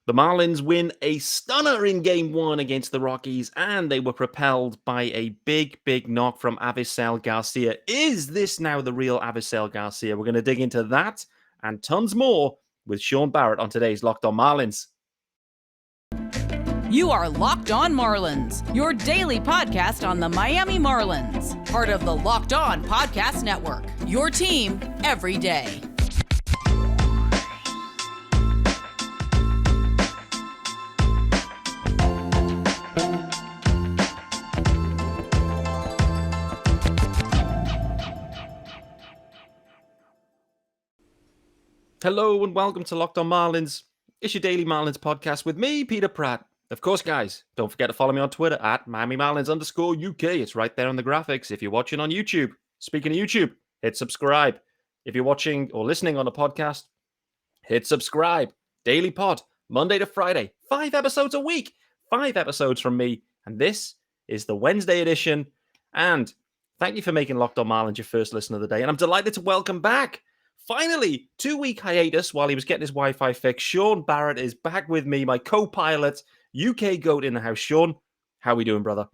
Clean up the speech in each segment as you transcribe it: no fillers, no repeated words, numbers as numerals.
The Marlins win a stunner in Game 1 against the Rockies, and they were propelled by a big, big knock from Avi Garcia. Is this now the real Avi Garcia? We're going to dig into that and tons more with Shaun Barrett on today's Locked On Marlins. You are Locked On Marlins, your daily podcast on the Miami Marlins. Part of the Locked On Podcast Network, your team every day. Hello and welcome to Locked On Marlins. It's your daily Marlins podcast with me, Peter Pratt. Of course, guys, don't forget to follow me on Twitter at MiamiMarlins_UK. It's right there on the graphics if you're watching on YouTube. Speaking of YouTube, hit subscribe. If you're watching or listening on a podcast, hit subscribe. Daily pod, Monday to Friday, 5 episodes a week. 5 episodes from me. And this is the Wednesday edition. And thank you for making Locked On Marlins your first listen of the day. And I'm delighted to welcome back, finally, 2-week hiatus while he was getting his Wi-Fi fixed. Shaun Barrett is back with me, my co-pilot, UK GOAT in the house. Shaun, how are we doing, brother?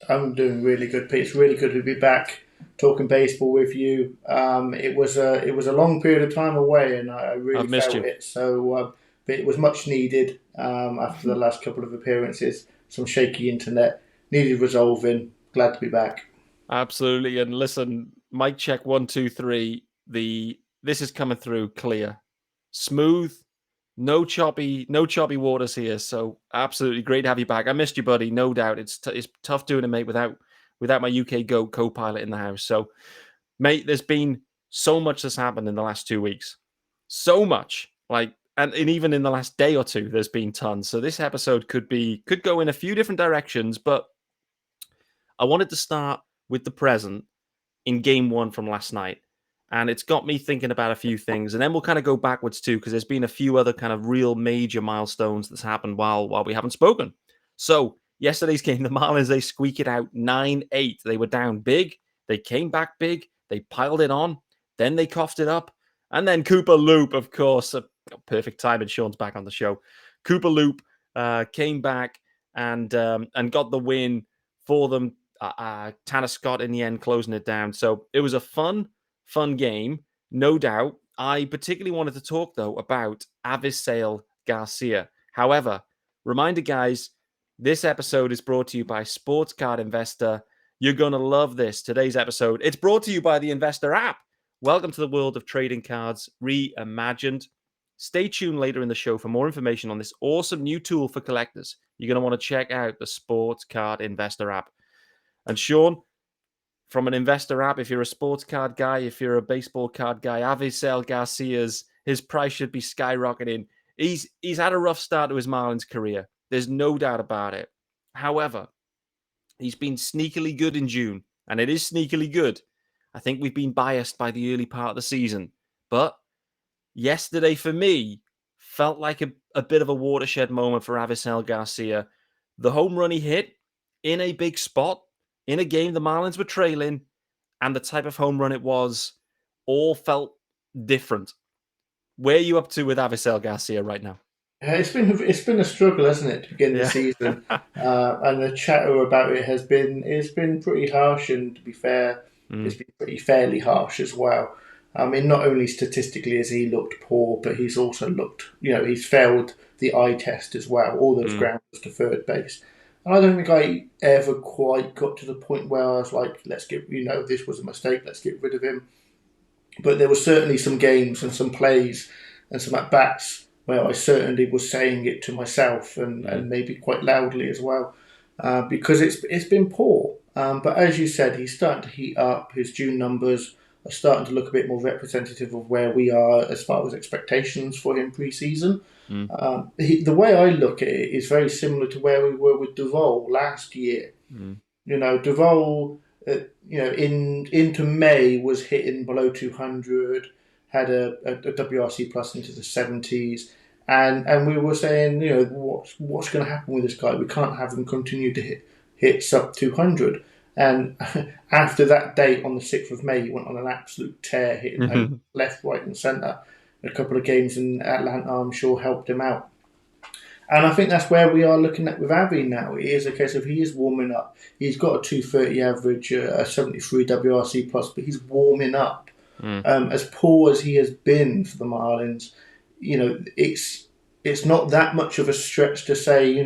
I'm doing really good, Pete. It's really good to be back talking baseball with you. It was a long period of time away, and I really felt it. So, but it was much needed after the last couple of appearances. Some shaky internet needed resolving. Glad to be back. Absolutely. And listen, mic check 1, 2, 3. This is coming through clear, smooth, no choppy waters here. So absolutely great to have you back. I missed you, buddy, no doubt. It's tough doing it, mate, without my UK GOAT co-pilot in the house. So, mate, there's been so much that's happened in the last 2 weeks, so much. And even in the last day or two, there's been tons. So this episode could go in a few different directions, but I wanted to start with the present in Game 1 from last night. And it's got me thinking about a few things. And then we'll kind of go backwards too, because there's been a few other kind of real major milestones that's happened while we haven't spoken. So yesterday's game, the Marlins, they squeak it out 9-8. They were down big. They came back big. They piled it on. Then they coughed it up. And then Cooper Loop, of course, perfect time, and Shaun's back on the show. Cooper Loop came back and got the win for them. Tanner Scott in the end closing it down. So it was a fun game, no doubt. I particularly wanted to talk, though, about Avi Garcia. However, reminder, guys, this episode is brought to you by Sports Card Investor. You're going to love this. Today's episode, it's brought to you by the Investor app. Welcome to the world of trading cards reimagined. Stay tuned later in the show for more information on this awesome new tool for collectors. You're going to want to check out the Sports Card Investor app. And Shaun, from an investor app, if you're a sports card guy, if you're a baseball card guy, Avi Garcia's, his price should be skyrocketing. He's had a rough start to his Marlins career. There's no doubt about it. However, he's been sneakily good in June, and it is sneakily good. I think we've been biased by the early part of the season. But yesterday, for me, felt like a bit of a watershed moment for Avi Garcia. The home run he hit in a big spot, in a game the Marlins were trailing, and the type of home run it was, all felt different. Where are you up to with Avi Garcia right now? It's been a struggle, hasn't it, to begin the season? And the chatter about it has been pretty harsh, and to be fair, it's been pretty fairly harsh as well. I mean, not only statistically has he looked poor, but he's also looked, he's failed the eye test as well. All those grounds to third base. And I don't think I ever quite got to the point where I was like, let's get, this was a mistake, let's get rid of him. But there were certainly some games and some plays and some at-bats where I certainly was saying it to myself and maybe quite loudly as well, because it's been poor. But as you said, he's starting to heat up. His June numbers are starting to look a bit more representative of where we are as far as expectations for him pre-season. The way I look at it is very similar to where we were with Duvall last year. Duvall, into May was hitting below 200, had a WRC plus into the 70s, and we were saying, what's going to happen with this guy? We can't have him continue to hit sub 200. And after that date on the 6th of May, he went on an absolute tear, hitting left, right, and centre. A couple of games in Atlanta, I'm sure, helped him out. And I think that's where we are looking at with Avi now. It is a case of he is warming up. He's got a 230 average, a 73 WRC plus, but he's warming up. As poor as he has been for the Marlins, it's not that much of a stretch to say,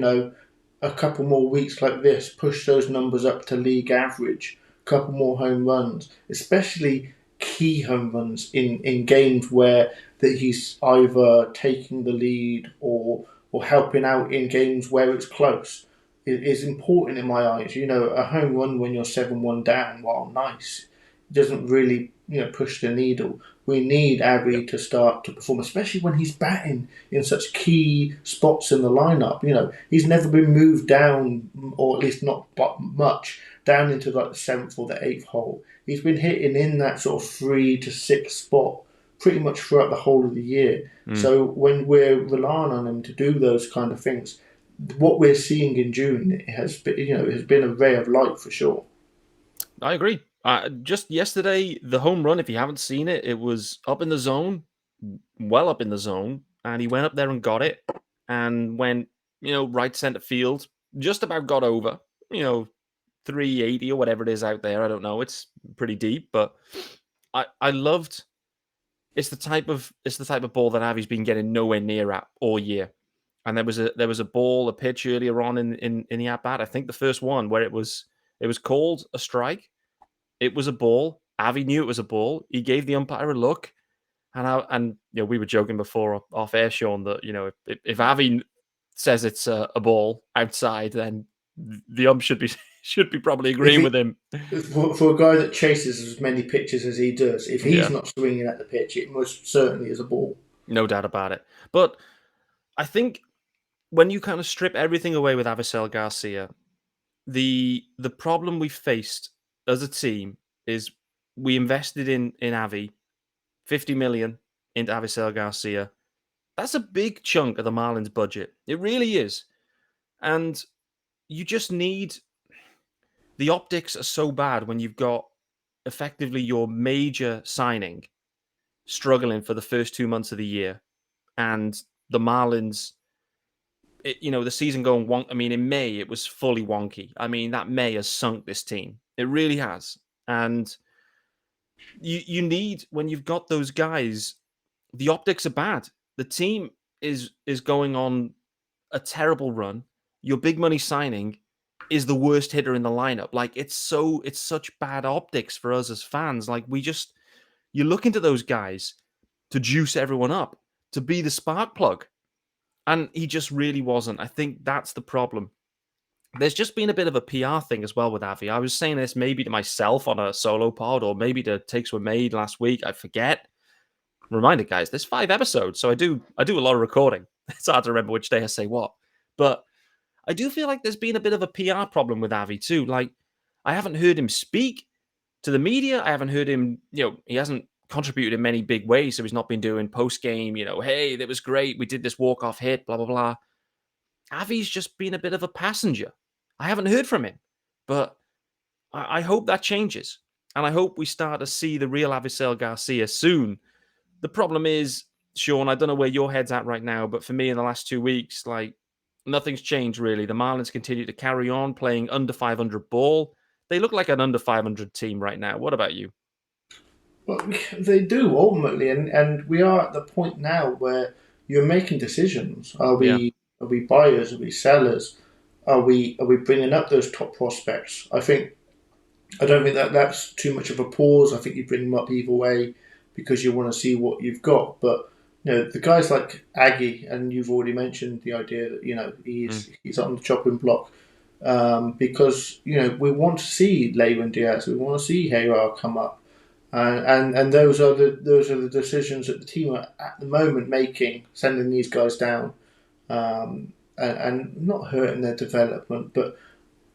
a couple more weeks like this, push those numbers up to league average, a couple more home runs, especially key home runs in games where that he's either taking the lead or helping out in games where it's close. It is important in my eyes. A home run when you're 7-1 down, while nice, doesn't really push the needle. We need Avi to start to perform, especially when he's batting in such key spots in the lineup. He's never been moved down, or at least not much, down into like the 7th or the 8th hole. He's been hitting in that sort of 3 to 6 spot pretty much throughout the whole of the year. So when we're relying on him to do those kind of things, what we're seeing in June has been a ray of light for sure. I agree. Just yesterday, the home run, if you haven't seen it, it was up in the zone, well up in the zone, and he went up there and got it, and went, right center field, just about got over, 380 or whatever it is out there. I don't know. It's pretty deep, but I loved. It's the type of ball that Avi's been getting nowhere near at all year. And there was a pitch earlier on in the at bat. I think the first one where it was called a strike. It was a ball. Avi knew it was a ball. He gave the umpire a look, and we were joking before off air, Shaun, that if Avi says it's a ball outside, then the ump should be probably agreeing with him. For a guy that chases as many pitches as he does, if he's not swinging at the pitch, it most certainly is a ball. No doubt about it. But I think when you kind of strip everything away with Avi Garcia, the problem we faced as a team is we invested in Avi, 50 million into Avi Garcia. That's a big chunk of the Marlins budget. It really is. And you just need... The optics are so bad when you've got effectively your major signing struggling for the first 2 months of the year, and the Marlins... the season going wonk. I mean, in May, it was fully wonky. I mean, that May has sunk this team. It really has. And you need, when you've got those guys, the optics are bad. The team is going on a terrible run. Your big money signing is the worst hitter in the lineup. Like, it's such bad optics for us as fans. Like, you look into those guys to juice everyone up, to be the spark plug. And he just really wasn't. I think that's the problem. There's just been a bit of a PR thing as well with Avi. I was saying this maybe to myself on a solo pod, or maybe the takes were made last week. I forget. Reminder, guys, there's 5 episodes, so I do a lot of recording. It's hard to remember which day I say what. But I do feel like there's been a bit of a PR problem with Avi too. Like, I haven't heard him speak to the media. I haven't heard him, he hasn't contributed in many big ways, so he's not been doing post-game, hey, that was great, we did this walk-off hit, blah, blah, blah. Avi's just been a bit of a passenger. I haven't heard from him, but I hope that changes, and I hope we start to see the real Avi Garcia soon. The problem is, Shaun, I don't know where your head's at right now, but for me in the last 2 weeks, like, nothing's changed really. The Marlins continue to carry on playing under 500 ball. They look like an under 500 team right now. What about you? Well, they do ultimately, and we are at the point now where you're making decisions. Are we buyers? Are we sellers? Are we bringing up those top prospects? I don't think that's too much of a pause. I think you bring them up either way because you want to see what you've got. But the guys like Aggie, and you've already mentioned the idea that he's on the chopping block. Because we want to see Lewin Diaz, we want to see Jerar come up. And those are the decisions that the team are at the moment making, sending these guys down, and not hurting their development. But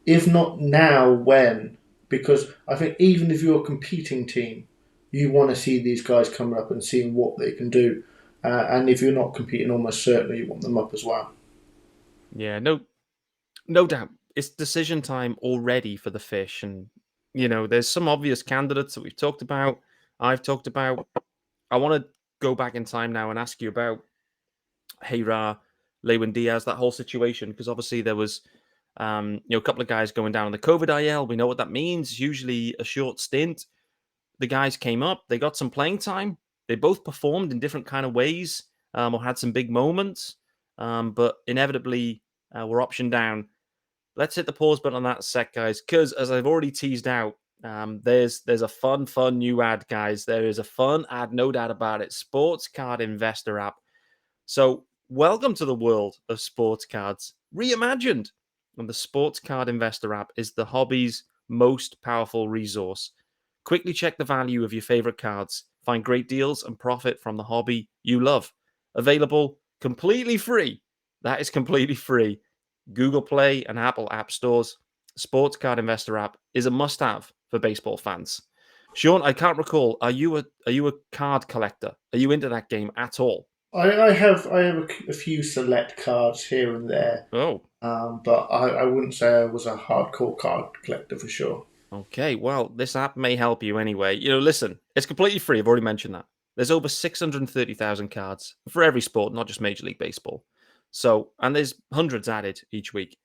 if not now, when? Because I think even if you're a competing team, you want to see these guys coming up and seeing what they can do. And if you're not competing, almost certainly you want them up as well. Yeah, no doubt. It's decision time already for the Fish, and there's some obvious candidates that we've talked about, I've talked about. I want to go back in time now and ask you about Jerar Lewin Diaz, that whole situation, because obviously there was a couple of guys going down on the COVID IL. We know what that means. It's usually a short stint. The guys came up, they got some playing time. They both performed in different kind of ways, or had some big moments, but inevitably were optioned down. Let's hit the pause button on that a sec, guys, because as I've already teased out, there's a fun new ad, guys. There is a fun ad, no doubt about it. Sports Card Investor app. So welcome to the world of sports cards, reimagined. And the Sports Card Investor app is the hobby's most powerful resource. Quickly check the value of your favorite cards, find great deals, and profit from the hobby you love. Available completely free. That is completely free. Google Play and Apple app stores. Sports Card Investor app is a must-have for baseball fans. Shaun, I can't recall. Are you a card collector? Are you into that game at all? I have a few select cards here and there. Oh. But I wouldn't say I was a hardcore card collector for sure. Okay, well, this app may help you anyway. Listen, it's completely free. I've already mentioned that. There's over 630,000 cards for every sport, not just Major League Baseball. So, and there's hundreds added each week.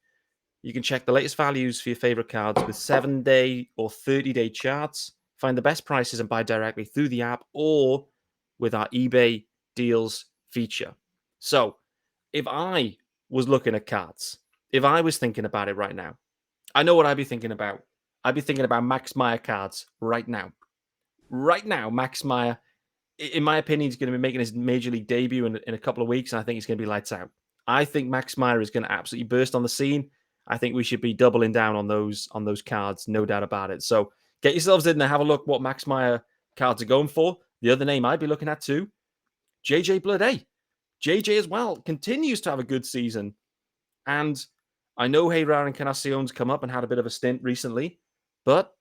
You can check the latest values for your favorite cards with 7-day or 30-day charts. Find the best prices and buy directly through the app or with our eBay deals feature. So, if I was looking at cards, if I was thinking about it right now, I know what I'd be thinking about. I'd be thinking about Max Meyer cards right now. Right now, Max Meyer, in my opinion, is going to be making his Major League debut in a couple of weeks, and I think he's going to be lights out. I think Max Meyer is going to absolutely burst on the scene. I think we should be doubling down on those cards, no doubt about it. So get yourselves in there, have a look what Max Meyer cards are going for. The other name I'd be looking at too, JJ Bleday. JJ as well continues to have a good season. And I know Jerar and Encarnacion's come up and had a bit of a stint recently, but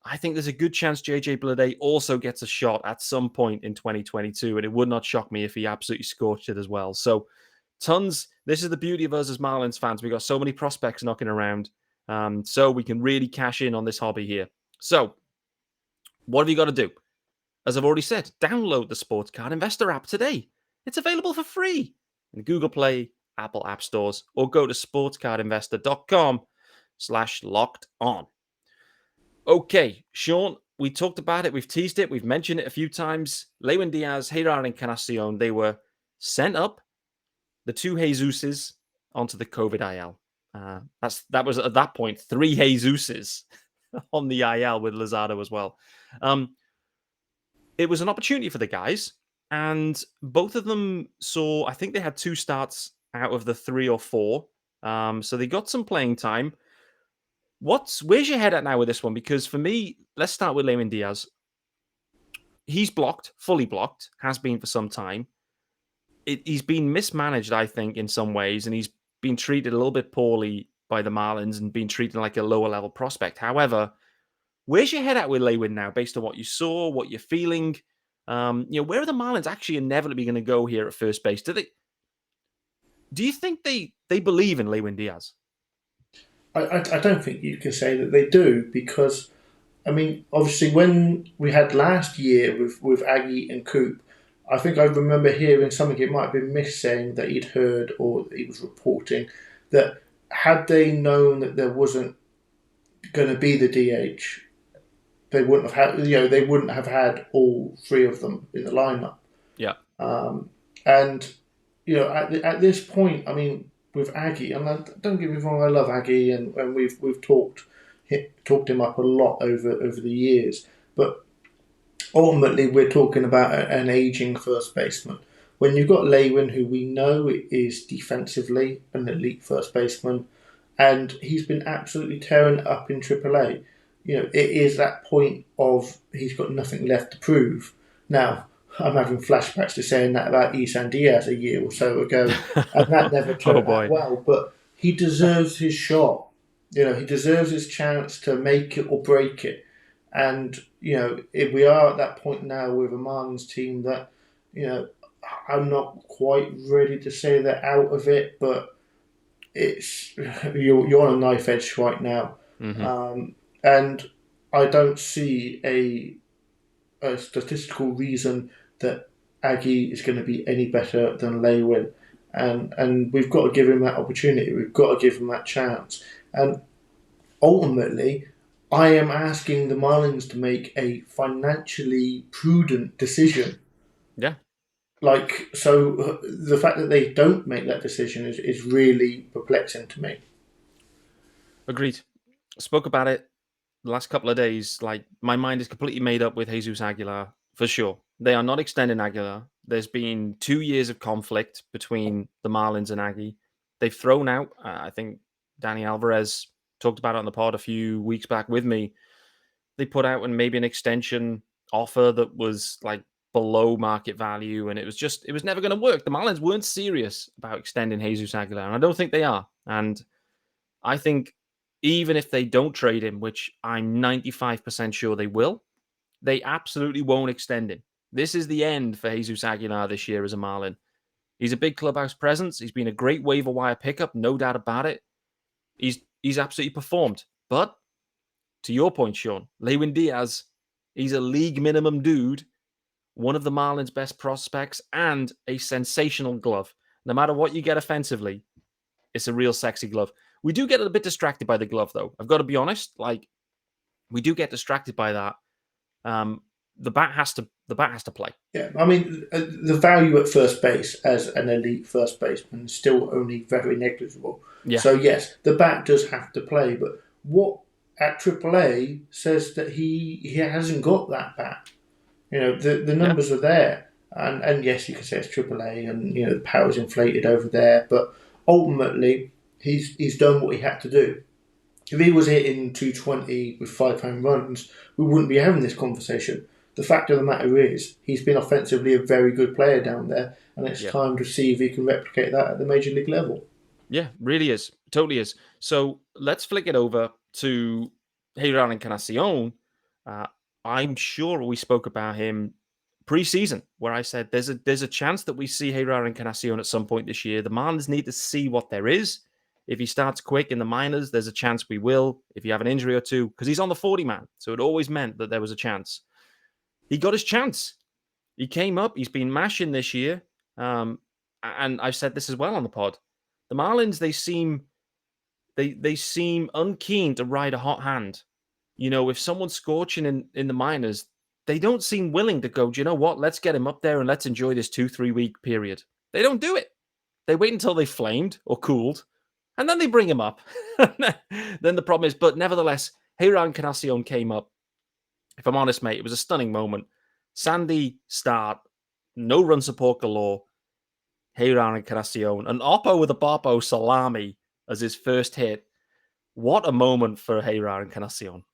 I think there's a good chance JJ Bleday also gets a shot at some point in 2022, and it would not shock me if he absolutely scorched it as well. So tons. This is the beauty of us as Marlins fans. We've got so many prospects knocking around, so we can really cash in on this hobby here. So what have you got to do? As I've already said, download the Sports Card Investor app today. It's available for free in Google Play, Apple App Stores, or go to sportscardinvestor.com/locked-on. Okay, Shaun, we talked about it. We've teased it. We've mentioned it a few times. Lewin Diaz, Jerar and Encarnacion, they were sent up. The two Jesuses onto the COVID IL. That was at that point 3 Jesuses on the IL with Luzardo as well. It was an opportunity for the guys, and both of them saw. I think they had 2 starts out of the 3 or 4, so they got some playing time. Where's your head at now with this one? Because for me, let's start with Lewin Diaz. He's blocked, fully blocked, has been for some time. He's been mismanaged, I think, in some ways, and he's been treated a little bit poorly by the Marlins and been treated like a lower level prospect. However, where's your head at with Lewin now, based on what you saw, what you're feeling? Where are the Marlins actually inevitably going to go here at first base? Do you think they believe in Lewin Diaz? I don't think you can say that they do, because, I mean, obviously when we had last year with Aggie and Coop, I think I remember hearing something, it might have been Miss saying that he'd heard or he was reporting that had they known that there wasn't going to be the DH, they wouldn't have had, they wouldn't have had all 3 of them in the lineup. Yeah. And, at this point, I mean, with Aggie, and don't get me wrong, I love Aggie, and we've talked him up a lot over the years, but ultimately we're talking about an aging first baseman. When you've got Lewin, who we know is defensively an elite first baseman, and he's been absolutely tearing it up in AAA, it is that point of he's got nothing left to prove. Now, I'm having flashbacks to saying that about Isan Diaz a year or so ago, and that never turned out well. But he deserves his shot. He deserves his chance to make it or break it. And, if we are at that point now with a Marlins team that, I'm not quite ready to say they're out of it, but you're on a knife edge right now. Mm-hmm. And I don't see a statistical reason that Aggie is going to be any better than Lewin. and we've got to give him that opportunity. We've got to give him that chance. And ultimately, I am asking the Marlins to make a financially prudent decision. Yeah. So the fact that they don't make that decision is really perplexing to me. Agreed. Spoke about it the last couple of days. Like, my mind is completely made up with Jesus Aguilar, for sure. They are not extending Aguilar. There's been 2 years of conflict between the Marlins and Aggie. They've thrown out, I think Danny Alvarez talked about it on the pod a few weeks back with me. They put out maybe an extension offer that was like below market value, and it was never going to work. The Marlins weren't serious about extending Jesus Aguilar, and I don't think they are. And I think even if they don't trade him, which I'm 95% sure they will, they absolutely won't extend him. This is the end for Jesus Aguilar this year as a Marlin. He's a big clubhouse presence. He's been a great waiver wire pickup, no doubt about it. He's absolutely performed. But to your point, Shaun, Lewin Diaz, he's a league minimum dude, one of the Marlins' best prospects, and a sensational glove. No matter what you get offensively, it's a real sexy glove. We do get a bit distracted by the glove, though. I've got to be honest. Like, we do get distracted by that. The bat has to play. Yeah, I mean, the value at first base as an elite first baseman is still only very negligible. Yeah. So yes, the bat does have to play, but what at AAA says that he hasn't got that bat? You know, the numbers are there, and yes, you can say it's AAA, and you know the power's inflated over there, but ultimately he's done what he had to do. If he was hitting 220 with 5 home runs, we wouldn't be having this conversation. The fact of the matter is, he's been offensively a very good player down there, and it's time to see if he can replicate that at the major league level. Yeah, really is. Totally is. So let's flick it over to Jerar and Encarnacion. I'm sure we spoke about him pre-season, where I said there's a chance that we see Jerar and Encarnacion at some point this year. The Marlins need to see what there is. If he starts quick in the minors, there's a chance we will. If you have an injury or two, because he's on the 40-man, so it always meant that there was a chance. He got his chance. He came up. He's been mashing this year. And I've said this as well on the pod. The Marlins, they seem unkeen to ride a hot hand. You know, if someone's scorching in the minors, they don't seem willing to go, do you know what? Let's get him up there and let's enjoy this 2-3 week period. They don't do it. They wait until they flamed or cooled, and then they bring him up. Then the problem is, but nevertheless, Jerar Encarnacion came up. If I'm honest, mate, it was a stunning moment. Sandy start, no run support galore. Jerar Encarnacion, an Oppo with a Barbo salami as his first hit. What a moment for Jerar Encarnacion.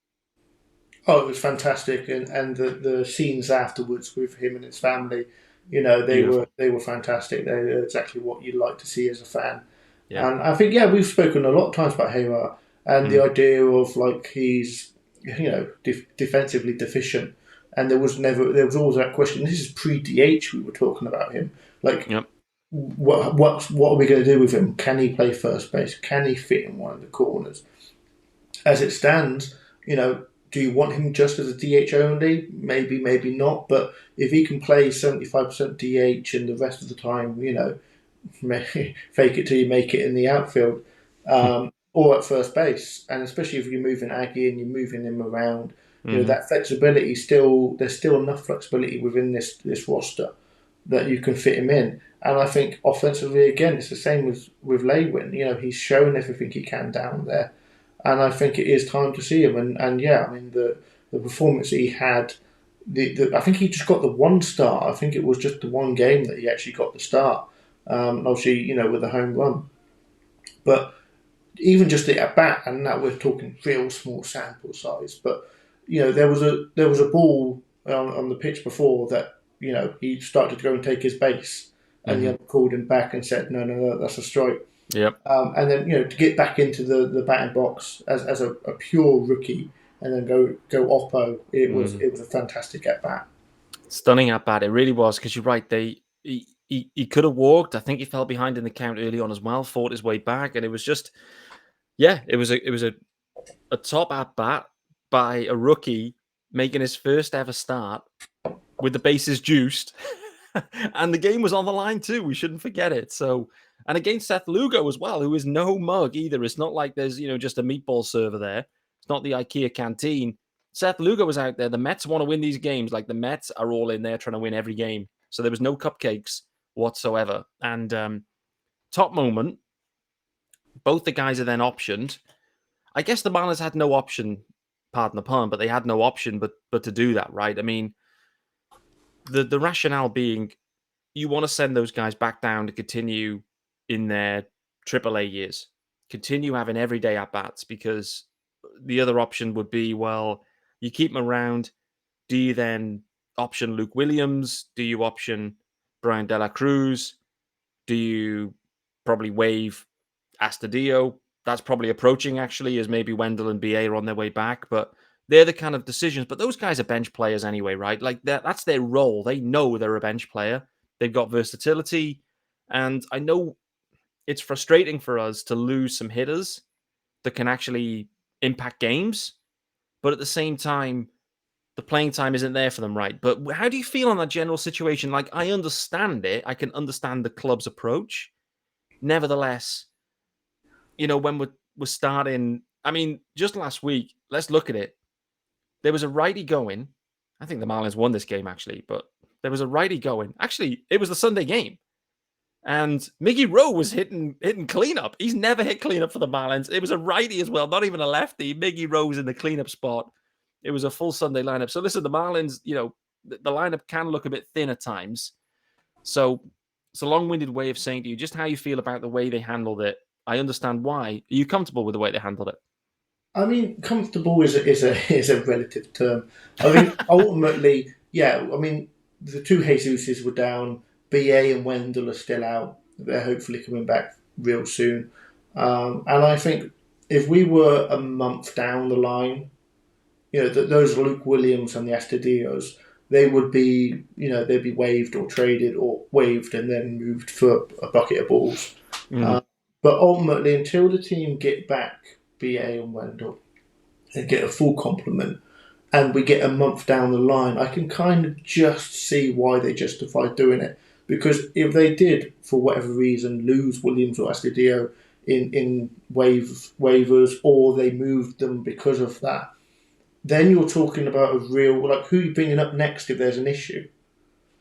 Oh, it was fantastic, and the scenes afterwards with him and his family, you know, they were fantastic. They were exactly what you'd like to see as a fan. Yeah. And I think, we've spoken a lot of times about Jerar and the idea of like he's, you know, defensively deficient, and there was always that question. This is pre-DH we were talking about him. Like, what are we going to do with him? Can he play first base? Can he fit in one of the corners? As it stands, you know, do you want him just as a DH only? Maybe, maybe not. But if he can play 75% DH and the rest of the time, you know, fake it till you make it in the outfield, or at first base, and especially if you're moving Aggie and you're moving him around, you know, that flexibility there's still enough flexibility within this roster that you can fit him in. And I think offensively, again, it's the same with Lewin. You know, he's shown everything he can down there. And I think it is time to see him. And I mean, the performance he had, I think he just got the one start. I think it was just the one game that he actually got the start. Obviously, you know, with a home run. But even just the at-bat, and now we're talking real small sample size, but, you know, there was a ball on the pitch before that, you know, he started to go and take his base. And the other called him back and said, no, that's a strike. Yep. And then, you know, to get back into the batting box as a pure rookie and then go Oppo, it was a fantastic at bat. Stunning at bat, it really was. Because you're right, he could have walked. I think he fell behind in the count early on as well, fought his way back, and it was just, it was a top at bat by a rookie making his first ever start with the bases juiced. And the game was on the line too. We shouldn't forget it. So And against Seth Lugo as well, who is no mug either. It's not like there's, just a meatball server there. It's not the IKEA canteen. Seth Lugo was out there. The Mets want to win these games. Like, the Mets are all in there trying to win every game. So there was no cupcakes whatsoever. And top moment, both the guys are then optioned. I guess the Marlins had no option, pardon the pun, but they had no option but to do that, right? I mean, the rationale being you want to send those guys back down to continue in their AAA years, continue having everyday at-bats, because the other option would be, well, you keep them around. Do you then option Luke Williams? Do you option Brian De La Cruz? Do you probably waive Astudillo? That's probably approaching, actually, as maybe Wendell and BA are on their way back. But they're the kind of decisions. But those guys are bench players anyway, right? Like, that's their role. They know they're a bench player. They've got versatility. And I know it's frustrating for us to lose some hitters that can actually impact games. But at the same time, the playing time isn't there for them, right? But how do you feel on that general situation? Like, I understand it. I can understand the club's approach. Nevertheless, when we're starting, I mean, just last week, let's look at it. There was a righty going. I think the Marlins won this game, actually, but there was a righty going. Actually, it was the Sunday game. And Miggy Rowe was hitting cleanup. He's never hit cleanup for the Marlins. It was a righty as well, not even a lefty. Miggy Rowe was in the cleanup spot. It was a full Sunday lineup. So listen, the Marlins, the lineup can look a bit thin at times. So it's a long-winded way of saying to you just how you feel about the way they handled it. I understand why. Are you comfortable with the way they handled it? I mean, comfortable is a relative term. I mean, ultimately, yeah. I mean, the two Jesuses were down. BA and Wendell are still out. They're hopefully coming back real soon. And I think if we were a month down the line, those Luke Williams and the Astudillos, they would be, they'd be waived or traded or waived and then moved for a bucket of balls. But ultimately, until the team get back BA and Wendell and get a full complement, and we get a month down the line, I can kind of just see why they justified doing it. Because if they did, for whatever reason, lose Williams or Astudillo in waivers, or they moved them because of that, then you're talking about a real, like, who are you bringing up next if there's an issue?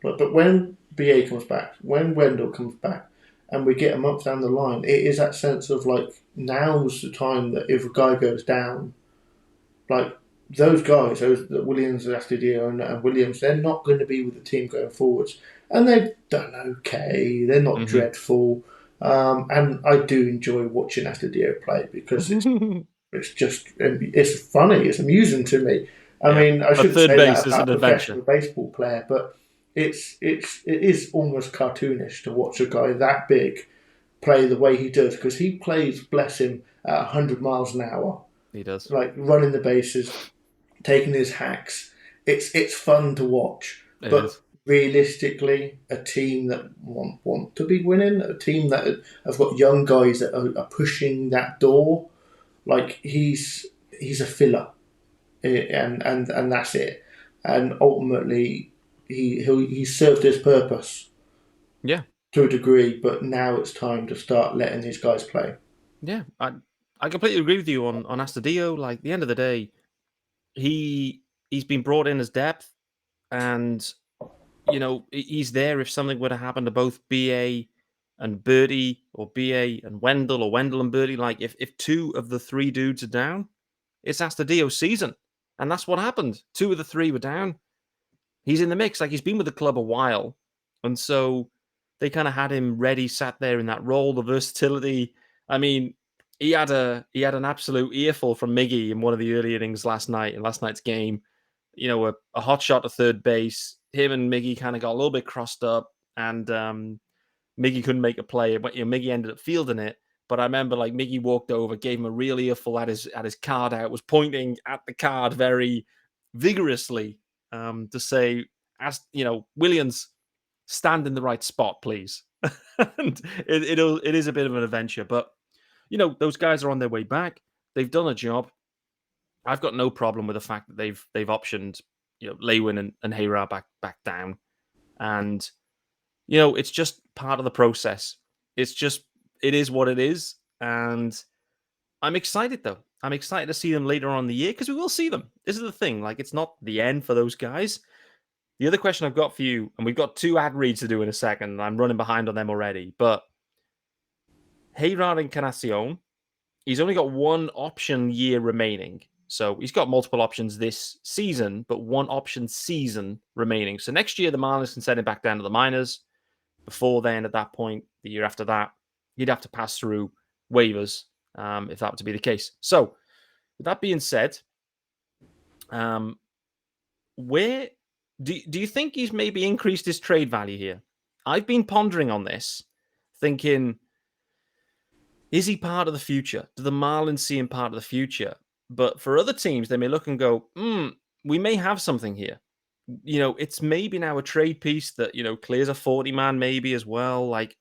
But when BA comes back, when Wendell comes back, and we get a month down the line, it is that sense of, like, now's the time that if a guy goes down, like, those guys, those Williams, Astudillo and Williams, they're not going to be with the team going forwards. And they've done okay. They're not dreadful. And I do enjoy watching Astudillo play because it's funny. It's amusing to me. I mean, I shouldn't say that about a professional baseball player, but it is almost cartoonish to watch a guy that big play the way he does, because he plays, bless him, at 100 miles an hour. He does. Like, running the bases, taking his hacks. It's fun to watch. But realistically, a team that want to be winning, a team that have got young guys that are pushing that door, like, he's a filler, and that's it. And ultimately, he served his purpose, to a degree. But now it's time to start letting these guys play. Yeah, I completely agree with you on Astudillo. Like, at the end of the day, he's been brought in as depth, and he's there if something were to happen to both BA and Birdie, or BA and Wendell, or Wendell and Birdie. Like, if two of the three dudes are down, it's Astudillo's season. And that's what happened. Two of the three were down. He's in the mix. Like, he's been with the club a while. And so they kind of had him ready, sat there in that role, the versatility. I mean, he had an absolute earful from Miggy in one of the early innings last night's game. A hot shot to third base. Him and Miggy kind of got a little bit crossed up, and Miggy couldn't make a play. But Miggy ended up fielding it. But I remember, like, Miggy walked over, gave him a real earful at his card out, was pointing at the card very vigorously to say, Williams, stand in the right spot, please. And it is a bit of an adventure, but those guys are on their way back. They've done a job. I've got no problem with the fact that they've optioned Lewin and Jerar back down, and it's just part of the process. It's just it is what it is. And I'm excited, though. I'm excited to see them later on in the year because we will see them. This is the thing. Like, it's not the end for those guys. The other question I've got for you, and we've got 2 ad reads to do in a second, and I'm running behind on them already, but Jerar and Encarnacion, he's only got 1 option year remaining. So he's got multiple options this season, but 1 option season remaining. So next year, the Marlins can send him back down to the minors. Before then, at that point, the year after that, he'd have to pass through waivers if that were to be the case. So, with that being said, where do you think he's maybe increased his trade value here? I've been pondering on this, thinking, is he part of the future? Do the Marlins see him part of the future? But for other teams, they may look and go, we may have something here. It's maybe now a trade piece that, clears a 40-man maybe as well. Like,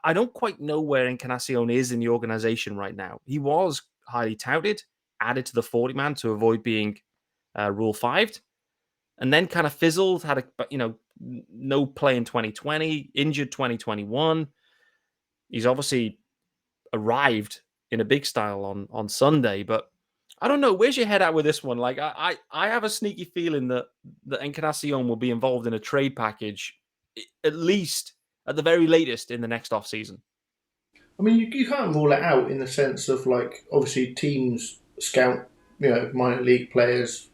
I don't quite know where Encarnacion is in the organization right now. He was highly touted, added to the 40-man to avoid being Rule 5'd, and then kind of fizzled, had no play in 2020, injured 2021. He's obviously arrived in a big style on Sunday, but I don't know. Where's your head at with this one? Like, I have a sneaky feeling that Encarnacion will be involved in a trade package, at least at the very latest in the next offseason. I mean, you can't rule it out in the sense of, like, obviously teams scout, minor league players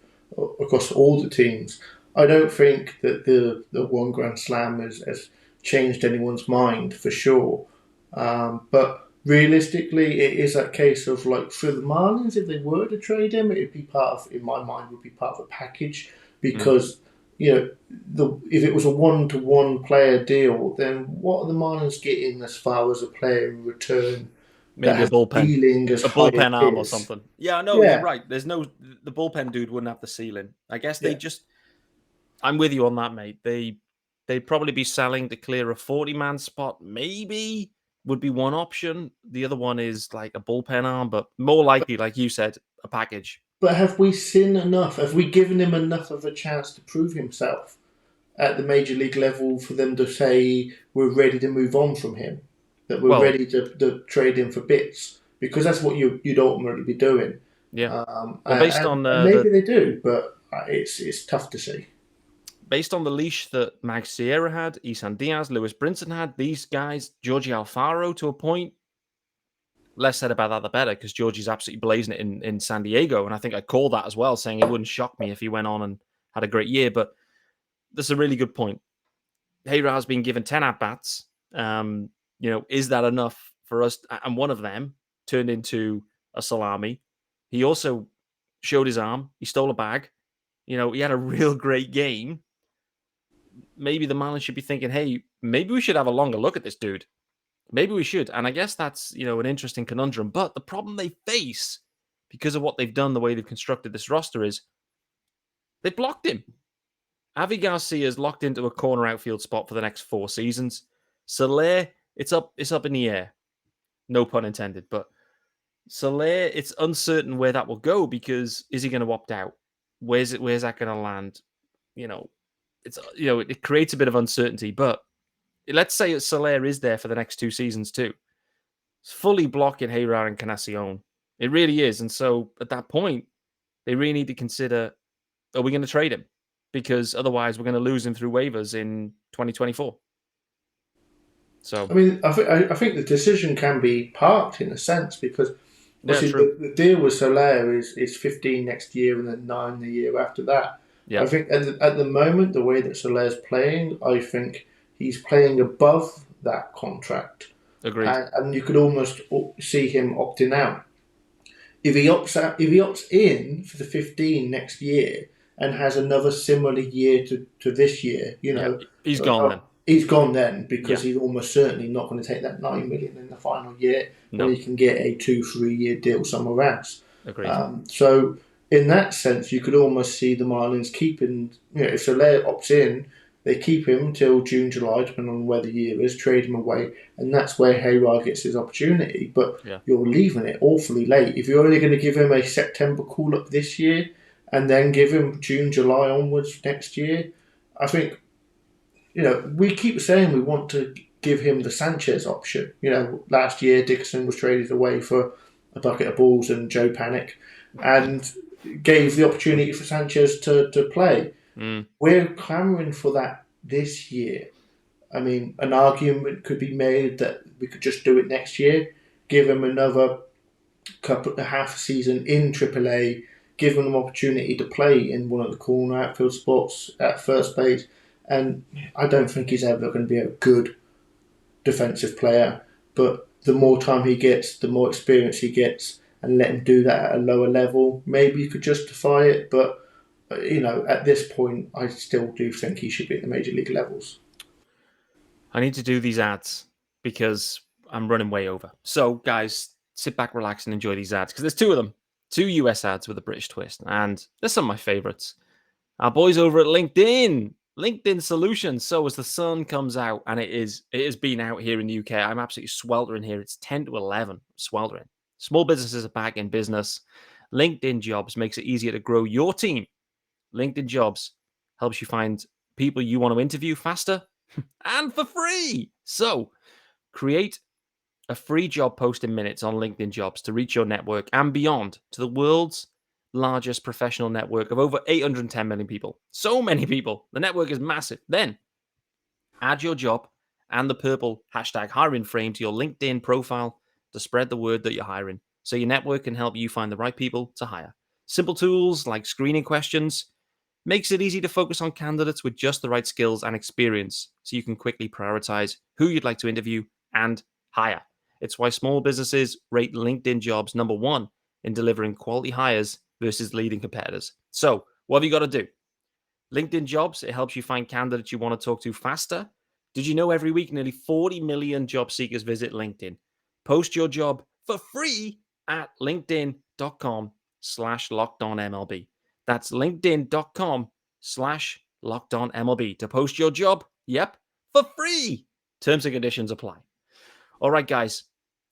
across all the teams. I don't think that the 1 Grand Slam has changed anyone's mind for sure. But realistically, it is that case of, like, for the Marlins, if they were to trade him, it'd be in my mind, would be part of a package because, if it was a 1-to-1 player deal, then what are the Marlins getting as far as a player in return? Maybe a bullpen arm or something. Yeah, no, you're right. The bullpen dude wouldn't have the ceiling. I guess I'm with you on that, mate. They'd probably be selling to clear a 40-man spot, maybe. Would be one option. The other one is like a bullpen arm, but more likely, like you said, a package. But have we seen enough? Have we given him enough of a chance to prove himself at the major league level for them to say we're ready to move on from him? That we're ready to trade him for bits? Because that's what you'd ultimately be doing. Yeah. Maybe they do, but it's tough to see. Based on the leash that Max Sierra had, Isan Diaz, Lewis Brinson had, these guys, Georgie Alfaro to a point, less said about that the better, because Georgie's absolutely blazing it in San Diego, and I think I called that as well, saying it wouldn't shock me if he went on and had a great year, but that's a really good point. Jeyrar's been given 10 at-bats. Is that enough for us? And one of them turned into a salami. He also showed his arm. He stole a bag. He had a real great game. Maybe the Marlins should be thinking, hey, maybe we should have a longer look at this dude. Maybe we should. And I guess that's, an interesting conundrum. But the problem they face, because of what they've done, the way they've constructed this roster, is they blocked him. Avi Garcia is locked into a corner outfield spot for the next 4 seasons. Soler, it's up in the air. No pun intended. But Soler, it's uncertain where that will go because is he going to opt out? Where's that going to land? It creates a bit of uncertainty, but let's say Soler is there for the next 2 seasons too. It's fully blocking Jerar and Encarnacion. It really is. And so at that point, they really need to consider, are we going to trade him? Because otherwise we're going to lose him through waivers in 2024. So I mean, I think the decision can be parked in a sense because the deal with Soler is 15 next year and then 9 the year after that. Yeah. I think at the moment, the way that Soler's playing, I think he's playing above that contract. Agreed. And you could almost see him opting out. If he opts in for the 15 next year and has another similar year to this year, he's gone then. He's gone then because he's almost certainly not going to take that $9 million in the final year when he can get a 2-3 year deal somewhere else. Agreed. So in that sense, you could almost see the Marlins keeping, if Soler opts in, they keep him until June, July, depending on where the year is, trade him away, and that's where Jerar gets his opportunity. But you're leaving it awfully late. If you're only going to give him a September call-up this year and then give him June, July onwards next year, I think, we keep saying we want to give him the Sanchez option. Last year Dickerson was traded away for a bucket of balls and Joe Panic, and gave the opportunity for Sanchez to play. We're clamouring for that this year. I mean, an argument could be made that we could just do it next year, give him another half a season in AAA, give him an opportunity to play in one of the corner outfield spots at first base. And I don't think he's ever going to be a good defensive player. But the more time he gets, the more experience he gets, and let him do that at a lower level, maybe you could justify it. But, at this point, I still do think he should be at the major league levels. I need to do these ads because I'm running way over. So, guys, sit back, relax, and enjoy these ads because there's 2 of them. 2 US ads with a British twist. And they're some of my favorites. Our boys over at LinkedIn Solutions. So as the sun comes out, and it has been out here in the UK, I'm absolutely sweltering here. It's 10 to 11, sweltering. Small businesses are back in business. LinkedIn Jobs makes it easier to grow your team. LinkedIn Jobs helps you find people you want to interview faster and for free. So create a free job post in minutes on LinkedIn Jobs to reach your network and beyond to the world's largest professional network of over 810 million people. So many people. The network is massive. Then add your job and the purple #hiring frame to your LinkedIn profile to spread the word that you're hiring, so your network can help you find the right people to hire. Simple tools like screening questions makes it easy to focus on candidates with just the right skills and experience, so you can quickly prioritize who you'd like to interview and hire. It's why small businesses rate LinkedIn Jobs number 1 in delivering quality hires versus leading competitors. So what have you got to do? LinkedIn Jobs, it helps you find candidates you want to talk to faster. Did you know every week nearly 40 million job seekers visit LinkedIn? Post your job for free at linkedin.com/lockedonmlb. That's linkedin.com/lockedonmlb to post your job. Yep, for free. Terms and conditions apply. All right, guys.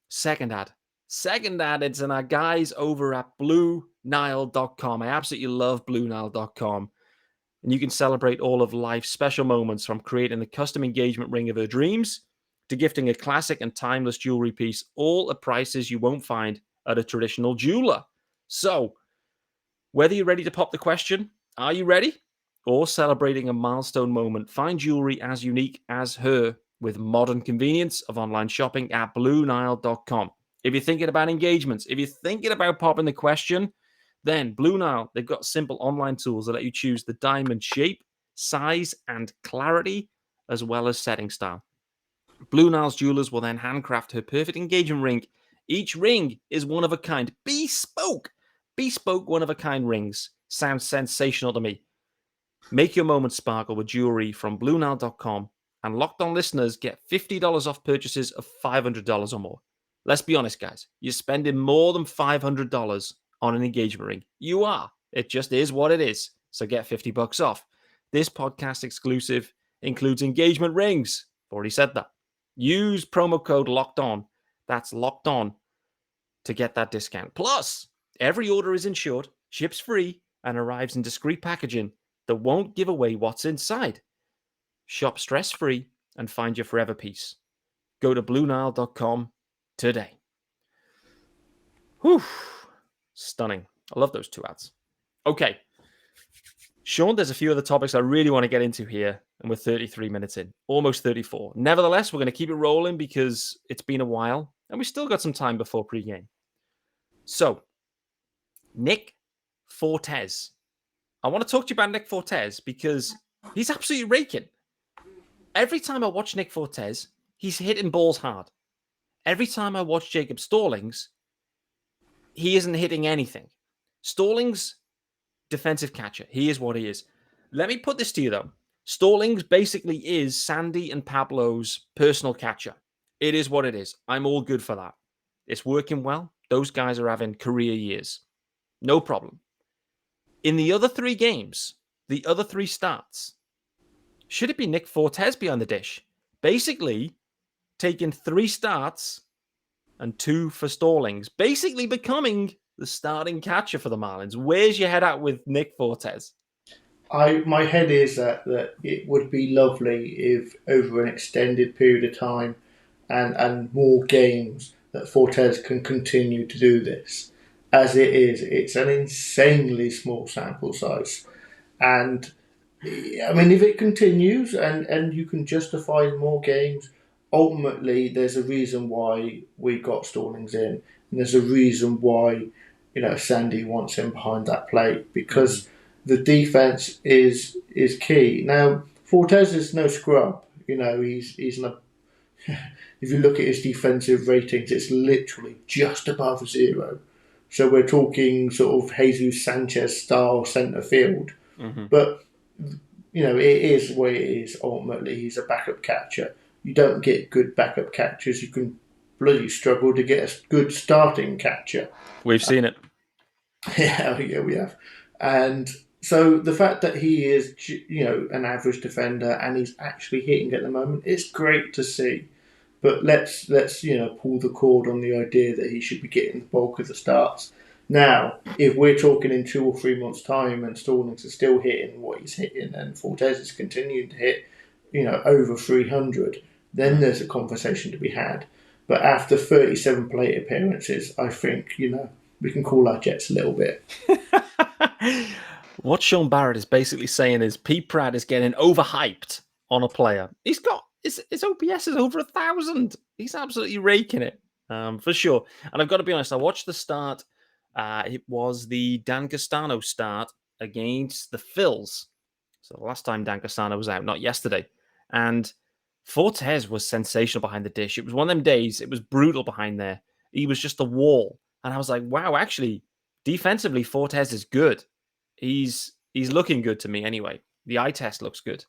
Second ad, it's in our guys over at BlueNile.com. I absolutely love BlueNile.com. And you can celebrate all of life's special moments, from creating the custom engagement ring of her dreams to gifting a classic and timeless jewelry piece, all at prices you won't find at a traditional jeweler. So, whether you're ready to pop the question, are you ready? Or celebrating a milestone moment, find jewelry as unique as her with modern convenience of online shopping at BlueNile.com. If you're thinking about engagements, if you're thinking about popping the question, then Blue Nile, they've got simple online tools that let you choose the diamond shape, size, and clarity, as well as setting style. Blue Nile's jewelers will then handcraft her perfect engagement ring. Each ring is one of a kind, bespoke one-of-a-kind rings. Sounds sensational to me. Make your moment sparkle with jewelry from BlueNile.com, and Locked On listeners get $50 off purchases of $500 or more. Let's be honest, guys. You're spending more than $500 on an engagement ring. You are. It just is what it is. So get $50 off. This podcast exclusive includes engagement rings. Already said that. Use promo code Locked On. That's Locked On to get that discount. Plus, every order is insured, ships free, and arrives in discreet packaging that won't give away what's inside. Shop stress-free and find your forever peace. Go to BlueNile.com today. Whew. Stunning. I love those 2 ads. Okay. Shaun, there's a few other topics I really want to get into here, and we're 33 minutes in, almost 34. Nevertheless, we're going to keep it rolling because it's been a while, and we've still got some time before pregame. So, Nick Fortes. I want to talk to you about Nick Fortes because he's absolutely raking. Every time I watch Nick Fortes, he's hitting balls hard. Every time I watch Jacob Stallings, he isn't hitting anything. Stallings, defensive catcher. He is what he is. Let me put this to you, though. Stallings basically is Sandy and Pablo's personal catcher. It is what it is. I'm all good for that. It's working well. Those guys are having career years. No problem. In the other 3 games, the other 3 starts, should it be Nick Fortes behind the dish? Basically, taking 3 starts and 2 for Stallings, basically becoming the starting catcher for the Marlins. Where's your head at with Nick Fortes? My head is that it would be lovely if over an extended period of time and more games that Fortes can continue to do this. As it is, it's an insanely small sample size. And I mean, if it continues and you can justify more games, ultimately there's a reason why we got Stallings in. And there's a reason why, Sandy wants him behind that plate because the defense is key. Now, Fortes is no scrub. He's not. If you look at his defensive ratings, it's literally just above zero. So we're talking sort of Jesus Sanchez style centre field. But it is what it is. Ultimately, he's a backup catcher. You don't get good backup catchers. You can bloody struggle to get a good starting catcher. We've seen it. Yeah, we have. And so the fact that he is, an average defender and he's actually hitting at the moment, it's great to see. But let's pull the cord on the idea that he should be getting the bulk of the starts. Now, if we're talking in 2 or 3 months' time and Stallings is still hitting what he's hitting and Fortes is continuing to hit, over 300, then there's a conversation to be had. But after 37 plate appearances, I think, we can call our jets a little bit. What Sean Barrett is basically saying is Pete Pratt is getting overhyped on a player. He's got his OPS is over 1,000. He's absolutely raking it, for sure. And I've got to be honest, I watched the start. It was the Dan Castano start against the Phils. So the last time Dan Castano was out, not yesterday. And Fortes was sensational behind the dish. It was one of them days. It was brutal behind there. He was just a wall. And I was like, wow, actually, defensively, Fortes is good. He's looking good to me anyway. The eye test looks good.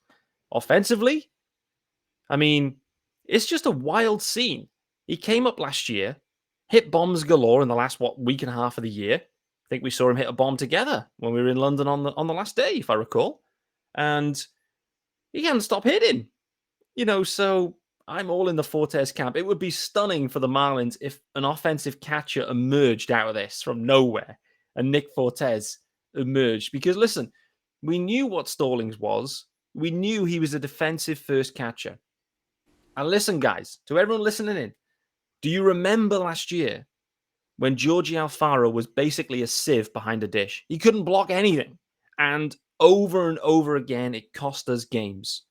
Offensively, I mean, it's just a wild scene. He came up last year, hit bombs galore in the last, week and a half of the year. I think we saw him hit a bomb together when we were in London on the last day, if I recall. And he hadn't stopped hitting. So I'm all in the Fortes camp. It would be stunning for the Marlins if an offensive catcher emerged out of this from nowhere and Nick Fortes emerged. Because listen, we knew what Stallings was. We knew he was a defensive first catcher. And listen, guys, to everyone listening in, do you remember last year when Georgie Alfaro was basically a sieve behind a dish? He couldn't block anything. And over again, it cost us games.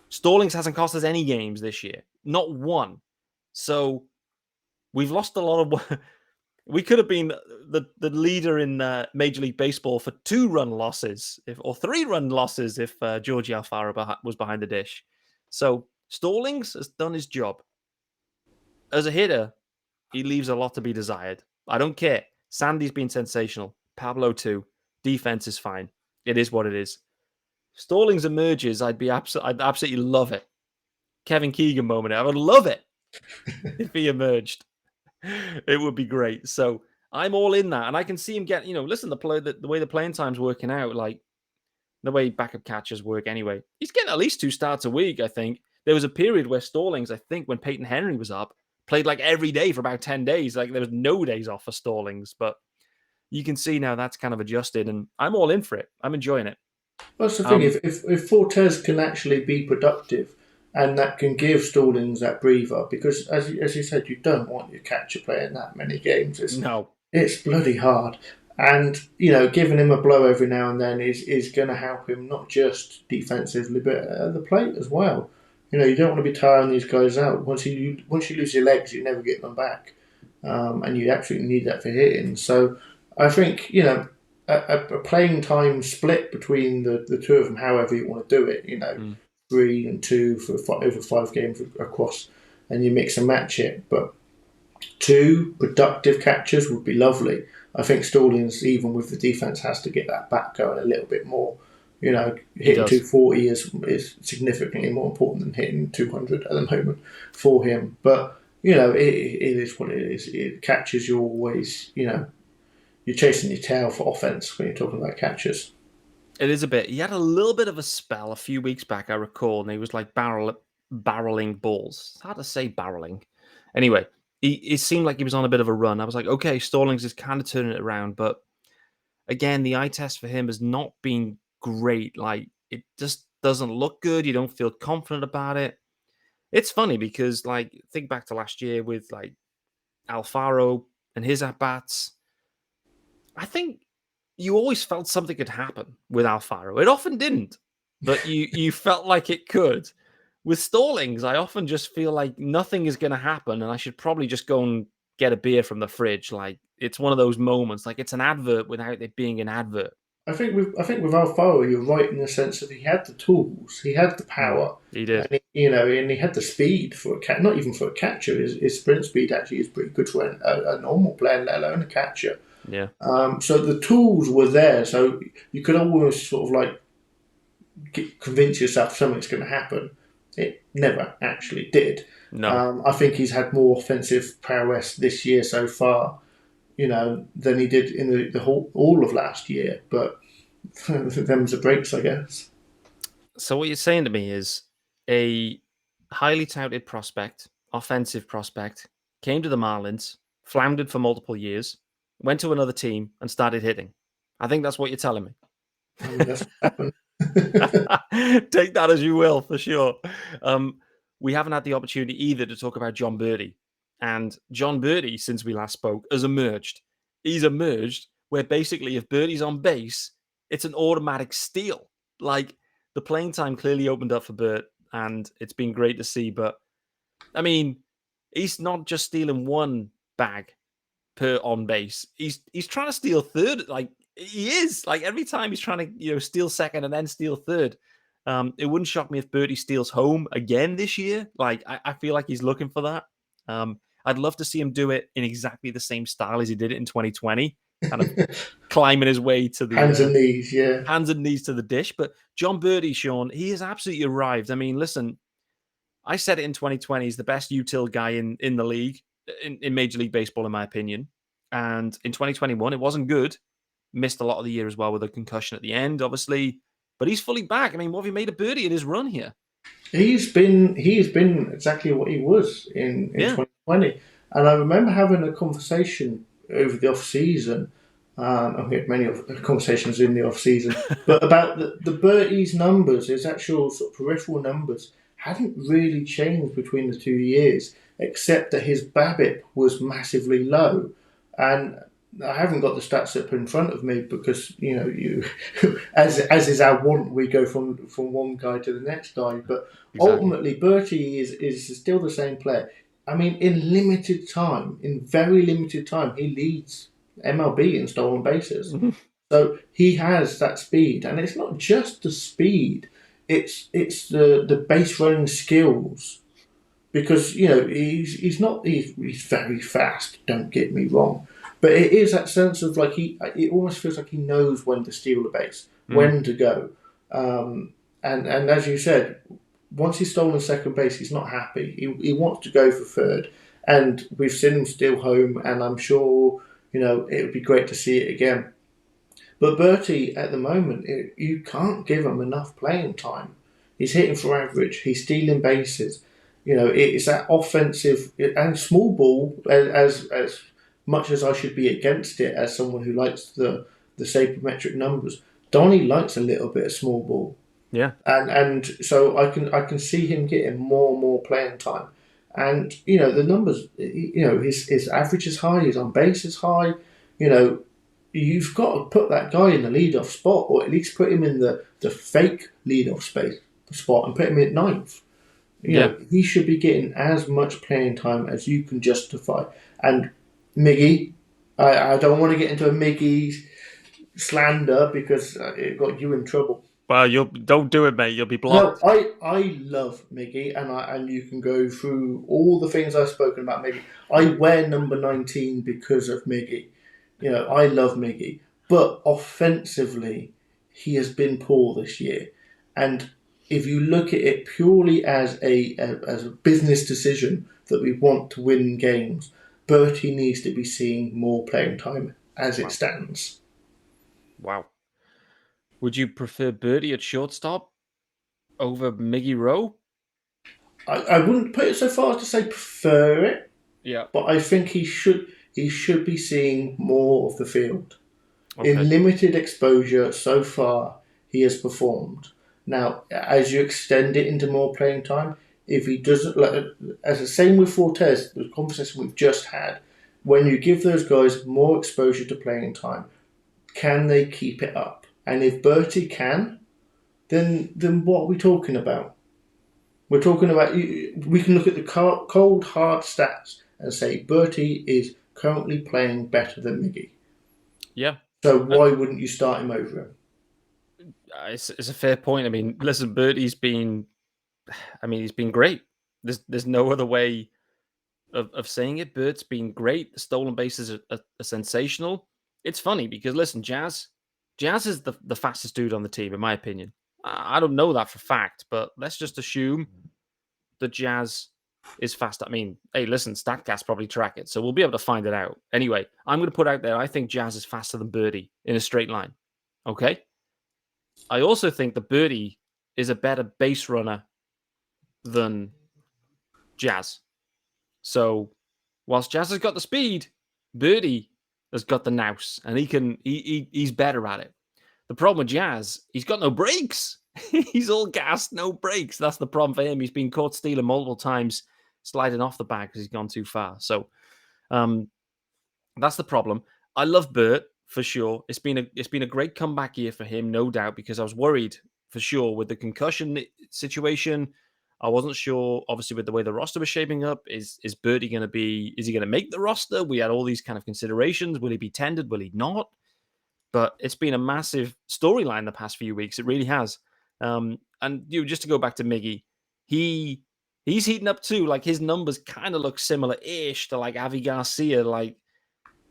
Stallings hasn't cost us any games this year. Not one. So we've lost a lot of... We could have been the leader in Major League Baseball for 2-run losses or 3-run losses if Georgie Alfaro was behind the dish. So Stallings has done his job. As a hitter, he leaves a lot to be desired. I don't care. Sandy's been sensational. Pablo too. Defense is fine. It is what it is. Stallings emerges, I'd absolutely love it. Kevin Keegan moment. I would love it if he emerged. It would be great. So I'm all in that, and I can see him get. Listen, the way the playing time's working out, like the way backup catchers work anyway. He's getting at least 2 starts a week. I think there was a period where Stallings, I think, when Peyton Henry was up, played like every day for about 10 days. Like there was no days off for Stallings, but you can see now that's kind of adjusted, and I'm all in for it. I'm enjoying it. Well, that's the thing. If Fortes can actually be productive, and that can give Stallings that breather, because as you said, you don't want your catcher playing that many games. It's bloody hard, and giving him a blow every now and then is going to help him not just defensively but at the plate as well. You don't want to be tiring these guys out. Once you lose your legs, you never get them back, and you absolutely need that for hitting. So I think a playing time split between the two of them, however you want to do it. 3 and 2 for over 5 games across, and you mix and match it. But 2 productive catchers would be lovely. I think Stallings, even with the defense, has to get that back going a little bit more. Hitting 240 is significantly more important than hitting 200 at the moment for him. But it is what it is. Catchers, you're always you're chasing your tail for offense when you're talking about catchers. It is a bit. He had a little bit of a spell a few weeks back, I recall, and he was like barreling balls. It's hard to say barreling. Anyway, it seemed like he was on a bit of a run. I was like, okay, Stallings is kind of turning it around, but again, the eye test for him has not been great. Like, it just doesn't look good. You don't feel confident about it. It's funny because, like, think back to last year with, like, Alfaro and his at-bats. I think you always felt something could happen with Alfaro. It often didn't, but you felt like it could. With Stallings, I often just feel like nothing is going to happen, and I should probably just go and get a beer from the fridge. Like, it's one of those moments, like it's an advert without it being an advert. I think with Alfaro, you're right in the sense that he had the tools, he had the power, He did. and he had the speed for a not even for a catcher. His sprint speed actually is pretty good for a normal player, let alone a catcher. Yeah. So the tools were there, so you could almost sort of like convince yourself something's going to happen. It never actually did. No. I think he's had more offensive prowess this year so far, than he did in the whole all of last year. But them's the breaks, I guess. So what you're saying to me is a highly touted prospect, offensive prospect, came to the Marlins, floundered for multiple years, went to another team, and started hitting. I think that's what you're telling me. I mean, that's what happened. Take that as you will, for sure. We haven't had the opportunity either to talk about John Birdie. And John Birdie, since we last spoke, has emerged. He's emerged where basically if Birdie's on base, it's an automatic steal. Like, the playing time clearly opened up for Bert, and it's been great to see. But, I mean, he's not just stealing one bag per on base. He's trying to steal third. Like, he is. Like, every time he's trying to, steal second and then steal third. It wouldn't shock me if Berti steals home again this year. Like, I feel like he's looking for that. I'd love to see him do it in exactly the same style as he did it in 2020, kind of climbing his way to the hands and knees, yeah. Hands and knees to the dish. But John Birdie, Shaun, he has absolutely arrived. I mean, listen, I said it in 2020, he's the best util guy in the league, in Major League Baseball, in my opinion. And in 2021, it wasn't good. Missed a lot of the year as well with a concussion at the end, obviously. But he's fully back. I mean, what have you made of Birdie in his run here? He's been exactly what he was in 2020. And I remember having a conversation over the off season. And we had many conversations in the off season, but about the Bertie's numbers, his actual sort of peripheral numbers, hadn't really changed between the 2 years, except that his BABIP was massively low. And I haven't got the stats up in front of me because you as is our want, we go from one guy to the next guy. But ultimately, Berti is still the same player. I mean, in very limited time, he leads MLB in stolen bases. Mm-hmm. So he has that speed, and it's not just the speed; it's the base running skills. Because he's very fast. Don't get me wrong. But it is that sense of like it almost feels like he knows when to steal the base, when to go. And as you said, once he's stolen second base, he's not happy. He wants to go for third. And we've seen him steal home, and I'm sure, it would be great to see it again. But Berti, at the moment, you can't give him enough playing time. He's hitting for average. He's stealing bases. It's that offensive and small ball as much as I should be against it as someone who likes the sabermetric numbers. Donnie likes a little bit of small ball. Yeah. And so I can see him getting more and more playing time. And, the numbers, his average is high, his on base is high. You've got to put that guy in the leadoff spot, or at least put him in the fake leadoff spot and put him at ninth. He should be getting as much playing time as you can justify. And Miggy, I don't want to get into a Miggy slander because it got you in trouble. Well, don't do it, mate. You'll be blocked. No, I love Miggy, and you can go through all the things I've spoken about Miggy. I wear number 19 because of Miggy. I love Miggy, but offensively, he has been poor this year. And if you look at it purely as a business decision that we want to win games, Berti needs to be seeing more playing time as it stands. Wow. Would you prefer Berti at shortstop over Miggy Rowe? I wouldn't put it so far as to say prefer it. Yeah. But I think he should be seeing more of the field. Okay. In limited exposure so far, he has performed. Now, as you extend it into more playing time, if he doesn't, like, as the same with Fortes, the conversation we've just had, when you give those guys more exposure to playing time, can they keep it up? And if Berti can, then what are we talking about? We're talking about, we can look at the cold, hard stats and say Berti is currently playing better than Miggy. Yeah. So why wouldn't you start him over him? It's a fair point. I mean, listen, Birdie's been, he's been great. There's no other way of saying it. Bert's been great. The stolen bases are sensational. It's funny because, listen, Jazz is the fastest dude on the team, in my opinion. I don't know that for fact, but let's just assume that Jazz is fast. I mean, hey, listen, StatCast probably track it, so we'll be able to find it out. Anyway, I'm going to put out there, I think Jazz is faster than Birdie in a straight line. Okay? I also think that Birdie is a better base runner than Jazz. So, whilst Jazz has got the speed, Birdie has got the nous, and he's better at it. The problem with Jazz, he's got no brakes. He's all gas, no brakes. That's the problem for him. He's been caught stealing multiple times, sliding off the bag because he's gone too far. So, that's the problem. I love Bert for sure. It's been a great comeback year for him, no doubt, because I was worried for sure with the concussion situation. I wasn't sure, obviously, with the way the roster was shaping up. Is Birdie going to be? Is he going to make the roster? We had all these kind of considerations. Will he be tendered? Will he not? But it's been a massive storyline the past few weeks. It really has. And just to go back to Miggy, he's heating up too. Like his numbers kind of look similar-ish to like Avi Garcia. Like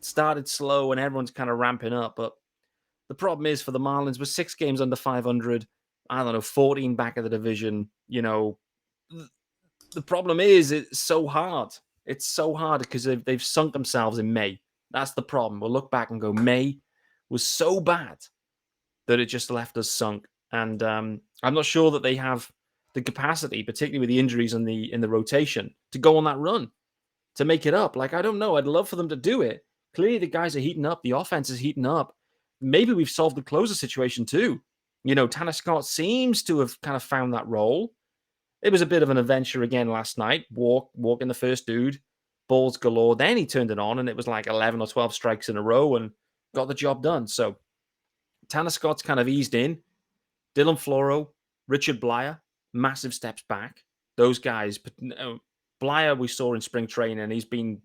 started slow and everyone's kind of ramping up. But the problem is for the Marlins, with 6 games under 500, I don't know, 14 back of the division. The problem is it's so hard. It's so hard because they've sunk themselves in May. That's the problem. We'll look back and go, May was so bad that it just left us sunk. And I'm not sure that they have the capacity, particularly with the injuries in the rotation, to go on that run, to make it up. Like, I don't know. I'd love for them to do it. Clearly, the guys are heating up. The offense is heating up. Maybe we've solved the closer situation too. Tanner Scott seems to have kind of found that role. It was a bit of an adventure again last night. Walking the first dude, balls galore. Then he turned it on, and it was like 11 or 12 strikes in a row and got the job done. So Tanner Scott's kind of eased in. Dylan Floro, Richard Blyer, massive steps back. Those guys, Blyer we saw in spring training, and he's been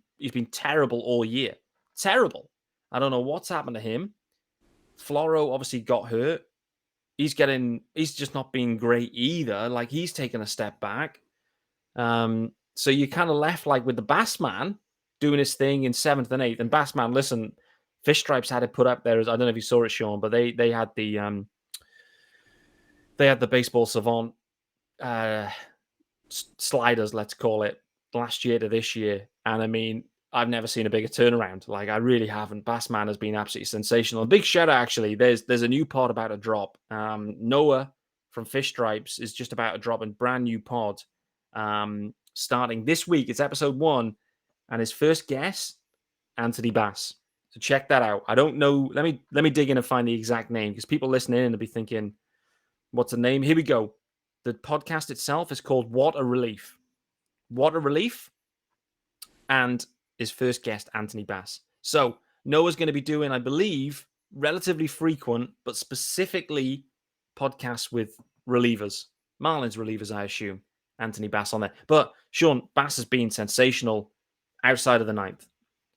terrible all year. Terrible. I don't know what's happened to him. Floro obviously got hurt. He's just not been great either. Like he's taken a step back. So you kind of left like with the Bassman doing his thing in 7th and 8th. And Bassman, listen, Fish Stripes had it put up there. I don't know if you saw it, Shaun, but they had the baseball savant sliders, let's call it, last year to this year. And I mean, I've never seen a bigger turnaround. Like I really haven't. Bassman has been absolutely sensational. A big shout out, actually. There's a new pod about a drop. Noah from Fish Stripes is just about to drop a brand new pod starting this week. It's episode 1, and his first guest, Anthony Bass. So check that out. I don't know. Let me dig in and find the exact name, because people listening in will be thinking, what's the name? Here we go. The podcast itself is called What a Relief. What a Relief. And his first guest, Anthony Bass. So Noah's going to be doing, I believe, relatively frequent, but specifically podcasts with relievers. Marlins relievers, I assume. Anthony Bass on there. But Shaun, Bass has been sensational outside of the 9th.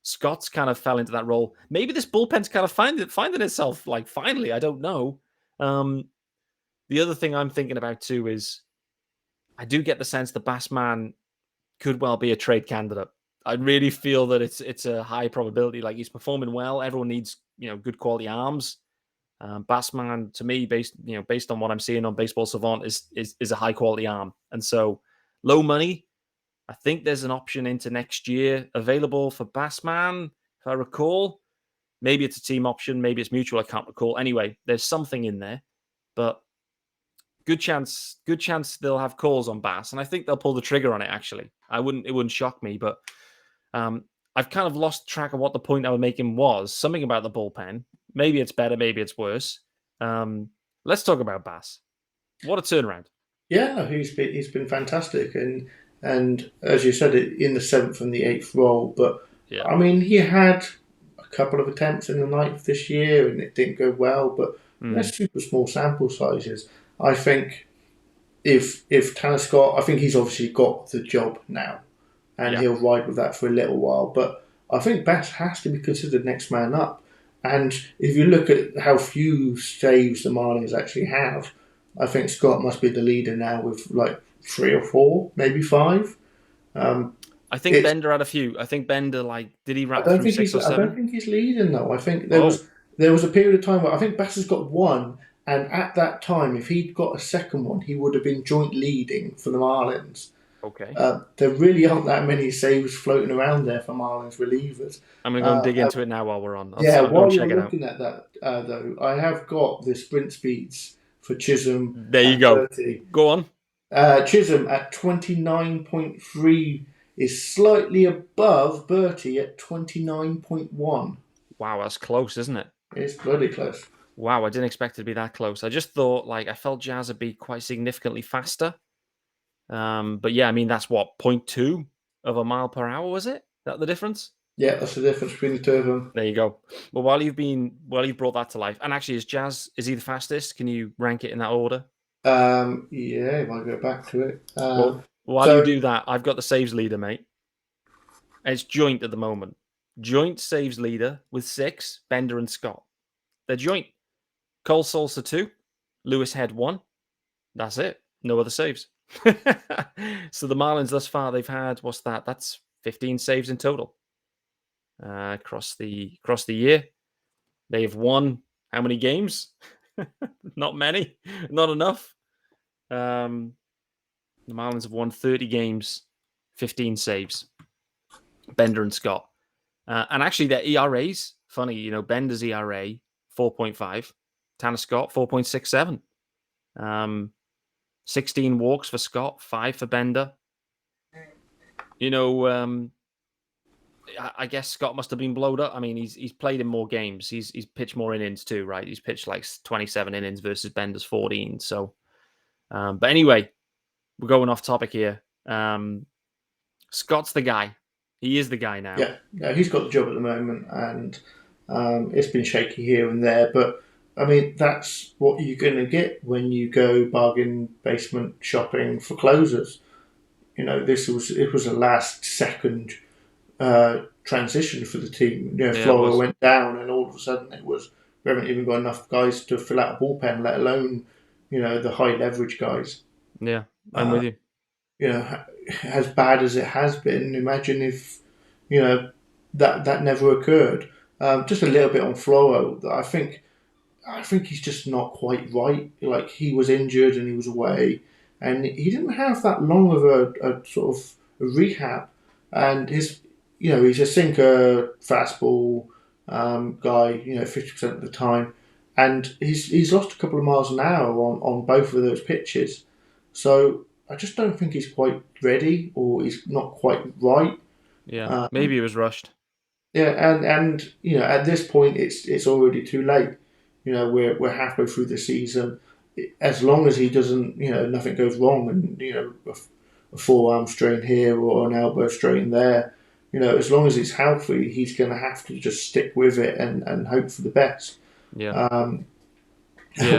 Scott's kind of fell into that role. Maybe this bullpen's kind of finding itself, like, finally. I don't know. The other thing I'm thinking about, too, is I do get the sense the Bassman could well be a trade candidate. I really feel that it's a high probability. Like, he's performing well. Everyone needs, good quality arms. Bassman, to me, based on what I'm seeing on Baseball Savant, is a high quality arm. And so low money. I think there's an option into next year available for Bassman, if I recall. Maybe it's a team option. Maybe it's mutual. I can't recall. Anyway, there's something in there. But good chance they'll have calls on Bass. And I think they'll pull the trigger on it, actually. It wouldn't shock me. But I've kind of lost track of what the point I was making was. Something about the bullpen. Maybe it's better. Maybe it's worse. Let's talk about Bass. What a turnaround. Yeah, no, he's been fantastic, and as you said, in the seventh and the eighth role. But Yeah. I mean, he had a couple of attempts in the ninth this year, and it didn't go well. But they're super small sample sizes. I think if Tanner Scott, I think he's obviously got the job now, and Yeah. he'll ride with that for a little while. But I think Bass has to be considered next man up. And if you look at how few saves the Marlins actually have, I think Scott must be the leader now with like 3 or 4, maybe 5. I think Bender had a few. I think Bender, like, did he wrap through 6 or 7? I don't think he's leading though. I think there was a period of time where I think Bass has got one, and at that time, if he'd got a second one, he would have been joint leading for the Marlins. Okay. There really aren't that many saves floating around there for Marlins relievers. I'm going to go and dig into it now while we're on. While go you're looking at that, though, I have got the sprint speeds for Chisholm. There you go. Berti. Go on. Chisholm at 29.3 is slightly above Berti at 29.1. Wow, that's close, isn't it? It's bloody close. Wow, I didn't expect it to be that close. I just thought, like, I felt Jazz would be quite significantly faster. But yeah, I mean, that's what, 0.2 of a mile per hour, was it? Is that the difference? Yeah, that's the difference between the two of them. There you go. Well, while you've brought that to life, and actually, is he the fastest? Can you rank it in that order? Yeah, if I go back to it. While you do that, I've got the saves leader, mate. It's joint at the moment. Joint saves leader with 6, Bender and Scott. They're joint. Cole Salsa 2, Lewis Head 1. That's it. No other saves. So the Marlins thus far, they've had, what's that? That's 15 saves in total. Across the year. They've won how many games? Not many. Not enough. The Marlins have won 30 games, 15 saves. Bender and Scott. And actually their ERAs, funny, you know, Bender's ERA, 4.5. Tanner Scott, 4.67. 16 walks for Scott, 5 for Bender. You know, I guess Scott must have been blowed up. I mean, he's played in more games. He's pitched more innings too, right? He's pitched like 27 innings versus Bender's 14. So, but anyway, we're going off topic here. Scott's the guy. He is the guy now. Yeah, he's got the job at the moment, and it's been shaky here and there. But I mean, that's what you're going to get when you go bargain basement shopping for closers. You know, it was a last second transition for the team. You know, Flora went down, and all of a sudden we haven't even got enough guys to fill out a bullpen, let alone, you know, the high leverage guys. Yeah, I'm with you. You know, as bad as it has been, imagine if, you know, that never occurred. Just a little bit on Floro. I think he's just not quite right. Like, he was injured and he was away, and he didn't have that long of a sort of a rehab. And he's a sinker fastball guy, 50% of the time, and he's lost a couple of miles an hour on both of those pitches. So I just don't think he's quite ready, or he's not quite right. Yeah, maybe he was rushed. Yeah, and at this point it's already too late. You know, we're halfway through the season. As long as he doesn't, nothing goes wrong, and a forearm strain here or an elbow strain there, as long as he's healthy, he's going to have to just stick with it and hope for the best. Yeah.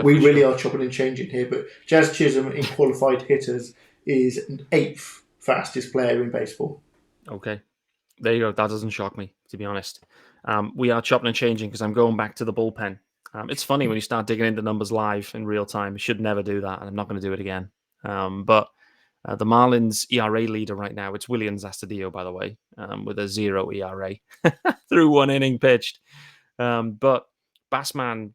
We really are chopping and changing here, but Jazz Chisholm in qualified hitters is an 8th fastest player in baseball. Okay. There you go. That doesn't shock me, to be honest. We are chopping and changing because I'm going back to the bullpen. It's funny when you start digging into numbers live in real time. You should never do that, and I'm not going to do it again. But the Marlins ERA leader right now, it's Williams Astudillo, by the way, with a 0 ERA through 1 inning pitched. But Bassman,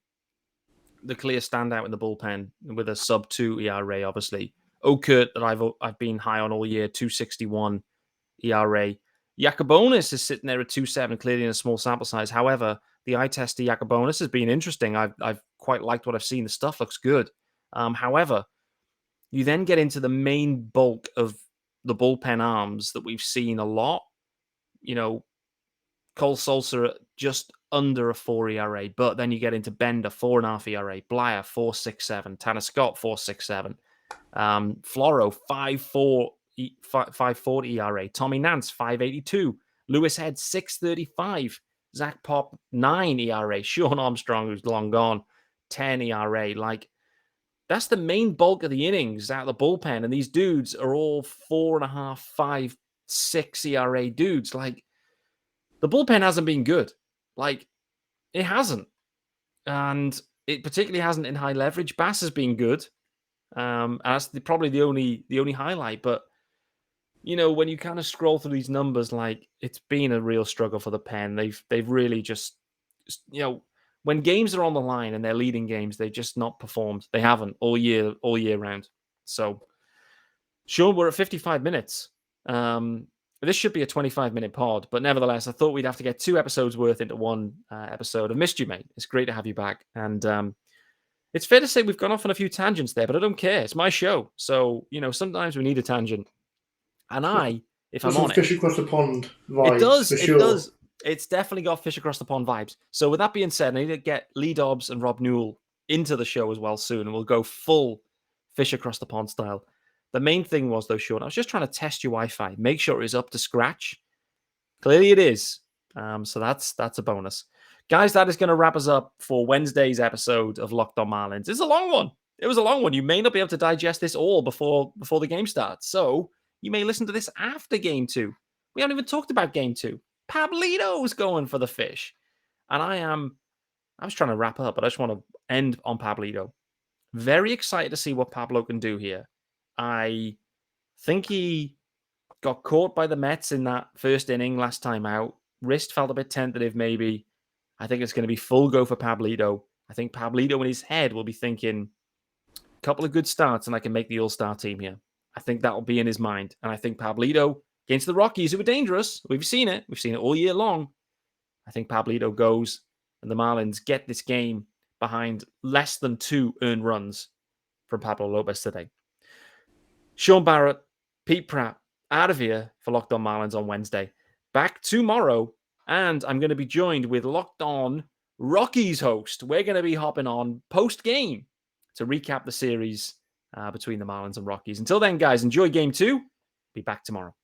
the clear standout in the bullpen with a sub-2 ERA, obviously. Okert, that I've been high on all year, 2.61 ERA. Yacobonis is sitting there at 2.7, clearly in a small sample size. However, the eye test to Yacobonis has been interesting. I've quite liked what I've seen. The stuff looks good. However, you then get into the main bulk of the bullpen arms that we've seen a lot. Cole Salsa just under a 4 ERA, but then you get into Bender, 4.5 ERA, Blyer, 4.67, Tanner Scott, 4.67, Floro, 5.40 ERA, Tommy Nance, 5.82, Lewis Head, 6.35, Zach Pop, 9 ERA, Sean Armstrong, who's long gone, 10 ERA. Like, that's the main bulk of the innings out of the bullpen, and these dudes are all 4.5, 5, 6 ERA dudes. Like, the bullpen hasn't been good. Like, it hasn't. And it particularly hasn't in high leverage. Bass has been good. And that's probably the only highlight. But, you know, when you kind of scroll through these numbers, like, it's been a real struggle for the pen. They've really just, you know, when games are on the line and they're leading games, they've just not performed. They haven't all year round. So, sure, we're at 55 minutes. This should be a 25-minute pod, but nevertheless, I thought we'd have to get 2 episodes worth into one episode. I missed you, mate. It's great to have you back. And it's fair to say we've gone off on a few tangents there, but I don't care. It's my show. So, you know, sometimes we need a tangent. And if I'm on fish across the pond vibes, it does. for It sure. does. It's definitely got fish across the pond vibes. So with that being said, I need to get Lee Dobbs and Rob Newell into the show as well soon, and we'll go full fish across the pond style. The main thing was, though, Sean, I was just trying to test your Wi-Fi, make sure it is up to scratch. Clearly it is. So that's a bonus. Guys, that is going to wrap us up for Wednesday's episode of Locked On Marlins. It's a long one. It was a long one. You may not be able to digest this all before the game starts. So you may listen to this after Game 2. We haven't even talked about Game 2. Pablito's going for the fish. And I was trying to wrap up, but I just want to end on Pablito. Very excited to see what Pablo can do here. I think he got caught by the Mets in that first inning last time out. Wrist felt a bit tentative, maybe. I think it's going to be full go for Pablito. I think Pablito in his head will be thinking, a couple of good starts and I can make the all-star team here. I think that will be in his mind. And I think Pablito against the Rockies, who were dangerous. We've seen it. We've seen it all year long. I think Pablito goes and the Marlins get this game behind less than 2 earned runs from Pablo Lopez today. Sean Barrett, Pete Pratt, out of here for Locked On Marlins on Wednesday. Back tomorrow, and I'm going to be joined with Locked On Rockies host. We're going to be hopping on post-game to recap the series between the Marlins and Rockies. Until then, guys, enjoy Game 2. Be back tomorrow.